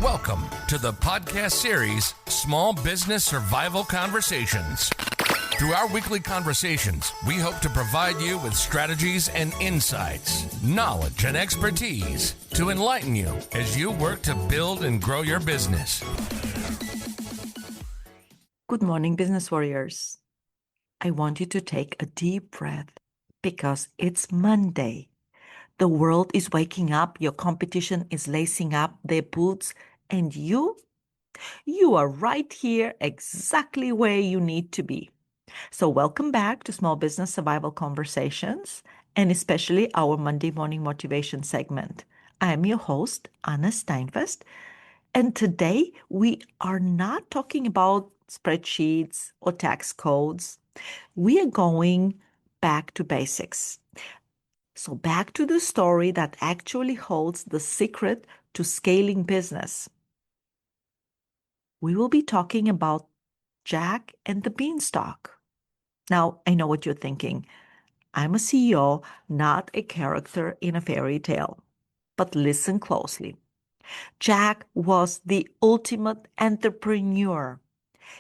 Welcome to the podcast series, Small Business Survival Conversations. Through our weekly conversations, we hope to provide you with strategies and insights, knowledge and expertise to enlighten you as you work to build and grow your business. Good morning, business warriors. I want you to take a deep breath because it's Monday. The world is waking up, your competition is lacing up their boots, and you are right here exactly where you need to be. So welcome back to Small Business Survival Conversations, and especially our Monday Morning Motivation segment. I am your host, Anna Steinfest, and today we are not talking about spreadsheets or tax codes. We are going back to basics. So back to the story that actually holds the secret to scaling business. We will be talking about Jack and the Beanstalk. Now, I know what you're thinking. I'm a CEO, not a character in a fairy tale. But listen closely. Jack was the ultimate entrepreneur.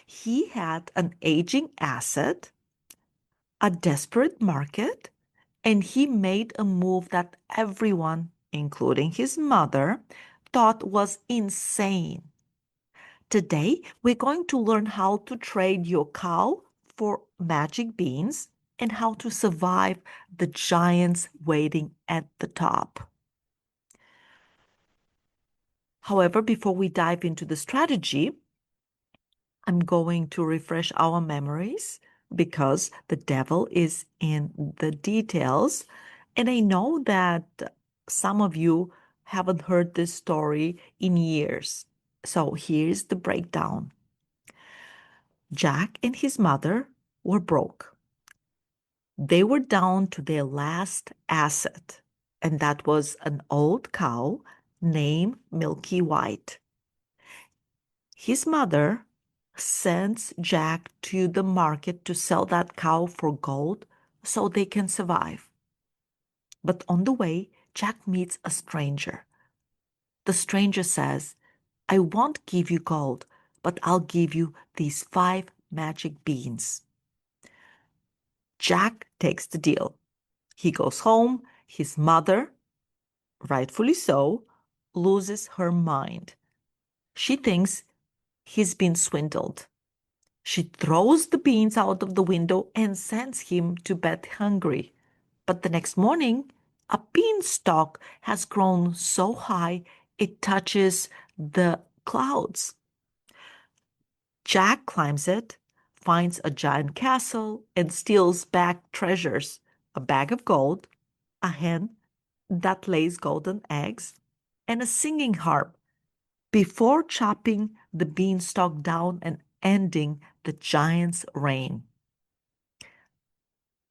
He had an aging asset, a desperate market, and he made a move that everyone, including his mother, thought was insane. Today, we're going to learn how to trade your cow for magic beans and how to survive the giants waiting at the top. However, before we dive into the strategy, I'm going to refresh our memories because the devil is in the details. And I know that some of you haven't heard this story in years. So here's the breakdown. Jack and his mother were broke. They were down to their last asset, and that was an old cow named Milky White. His mother sends Jack to the market to sell that cow for gold so they can survive. But on the way, Jack meets a stranger. The stranger says, I won't give you gold, but I'll give you these 5 magic beans. Jack takes the deal. He goes home. His mother, rightfully so, loses her mind. She thinks he's been swindled. She throws the beans out of the window and sends him to bed hungry. But the next morning, a beanstalk has grown so high it touches the clouds. Jack climbs it, finds a giant castle, and steals back treasures, a bag of gold, a hen that lays golden eggs, and a singing harp, before chopping the beanstalk down and ending the giant's reign.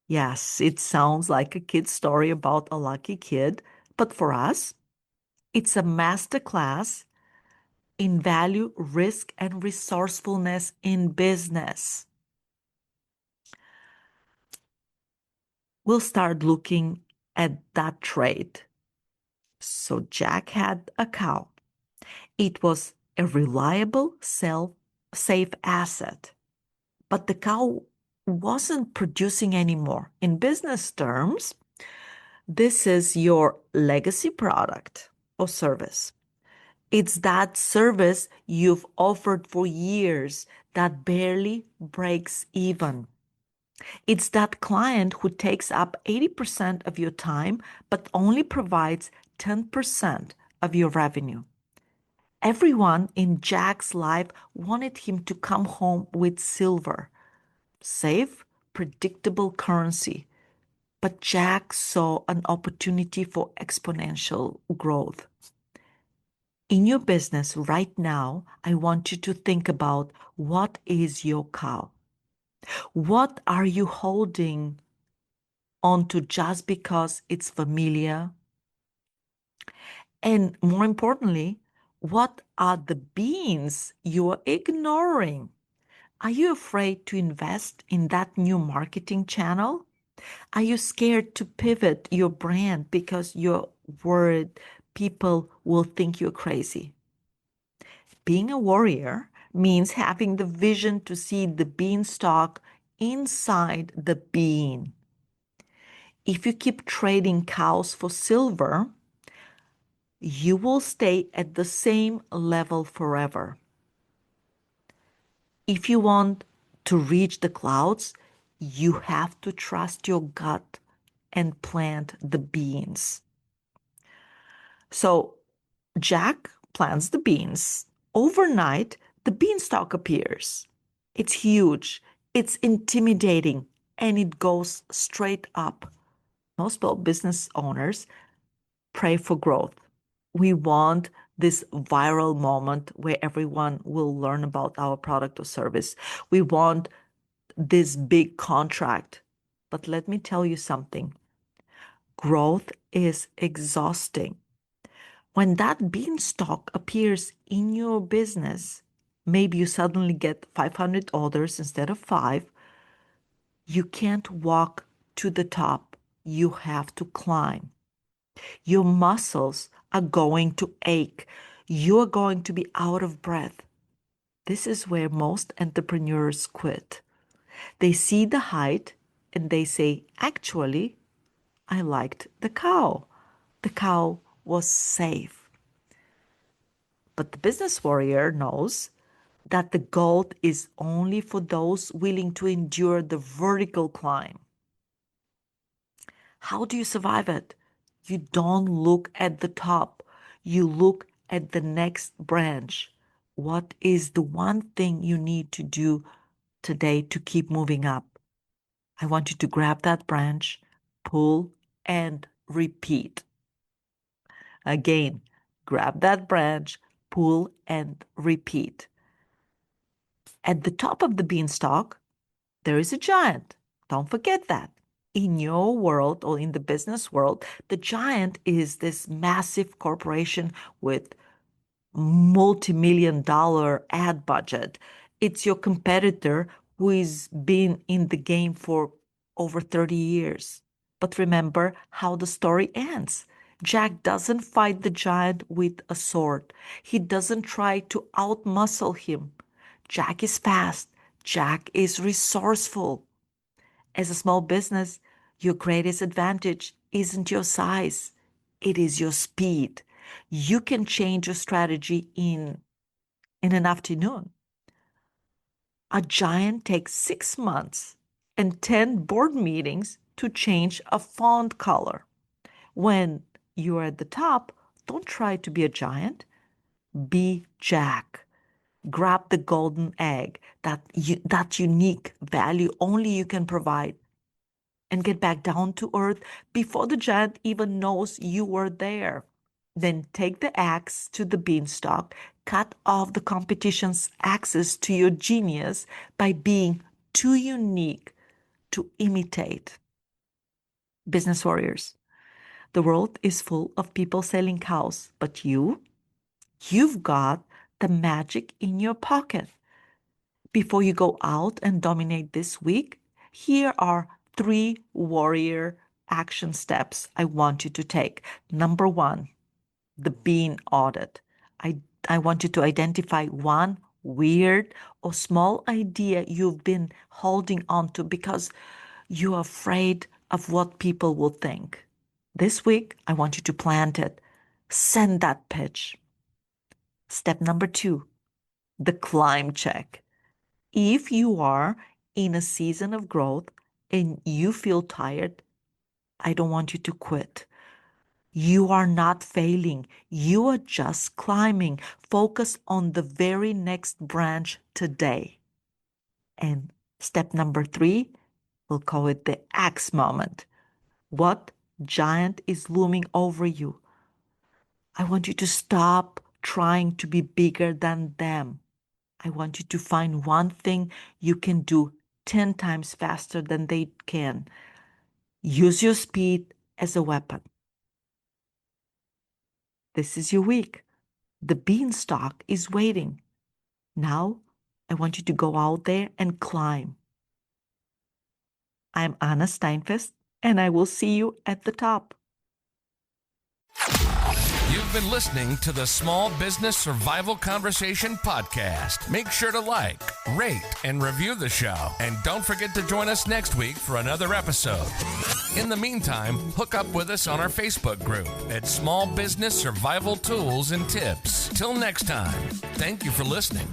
Yes, it sounds like a kid's story about a lucky kid, but for us, it's a masterclass in value, risk, and resourcefulness in business. We'll start looking at that trait. So Jack had a cow. It was a reliable, safe asset. But the cow wasn't producing anymore. In business terms, this is your legacy product or service. It's that service you've offered for years that barely breaks even. It's that client who takes up 80% of your time but only provides 10% of your revenue. Everyone in Jack's life wanted him to come home with silver, safe, predictable currency. But Jack saw an opportunity for exponential growth. In your business right now, I want you to think about what is your cow? What are you holding onto just because it's familiar? And more importantly, what are the beans you are ignoring? Are you afraid to invest in that new marketing channel? Are you scared to pivot your brand because you're worried people will think you're crazy? Being a warrior means having the vision to see the beanstalk inside the bean. If you keep trading cows for silver, you will stay at the same level forever. If you want to reach the clouds, you have to trust your gut and plant the beans. So Jack plants the beans. Overnight, the beanstalk appears. It's huge, it's intimidating, and it goes straight up. Most business owners pray for growth. We want this viral moment where everyone will learn about our product or service. We want this big contract. But let me tell you something. Growth is exhausting. When that beanstalk appears in your business, maybe you suddenly get 500 orders instead of 5. You can't walk to the top. You have to climb. Your muscles are going to ache. You're going to be out of breath. This is where most entrepreneurs quit. They see the height and they say, actually, I liked the cow. The cow was safe. But the business warrior knows that the gold is only for those willing to endure the vertical climb. How do you survive it? You don't look at the top. You look at the next branch. What is the one thing you need to do today to keep moving up? I want you to grab that branch, pull, and repeat. Again, grab that branch, pull, and repeat. At the top of the beanstalk, there is a giant. Don't forget that. In your world or in the business world, the giant is this massive corporation with multi-million-dollar ad budget. It's your competitor who has been in the game for over 30 years. But remember how the story ends. Jack doesn't fight the giant with a sword. He doesn't try to outmuscle him. Jack is fast. Jack is resourceful. As a small business, your greatest advantage isn't your size, it is your speed. You can change your strategy in an afternoon. A giant takes 6 months and 10 board meetings to change a font color. When you're at the top, don't try to be a giant. Be Jack. Grab the golden egg, that unique value only you can provide, and get back down to earth before the giant even knows you were there. Then take the axe to the beanstalk, cut off the competition's access to your genius by being too unique to imitate. Business warriors, the world is full of people selling cows, but you've got the magic in your pocket. Before you go out and dominate this week, here are 3 warrior action steps I want you to take. Number 1, the bean audit. I want you to identify one weird or small idea you've been holding on to because you're afraid of what people will think. This week, I want you to plant it. Send that pitch. Step number 2, the climb check. If you are in a season of growth and you feel tired, I don't want you to quit. You are not failing. You are just climbing. Focus on the very next branch today. And step number 3, we'll call it the axe moment. What giant is looming over you? I want you to stop trying to be bigger than them. I want you to find one thing you can do 10 times faster than they can. Use your speed as a weapon. This is your week. The beanstalk is waiting. Now, I want you to go out there and climb. I'm Anna Steinfest, and I will see you at the top. You've been listening to the Small Business Survival Conversation podcast. Make sure to like, rate, and review the show. And don't forget to join us next week for another episode. In the meantime, hook up with us on our Facebook group at Small Business Survival Tools and Tips. Till next time, thank you for listening.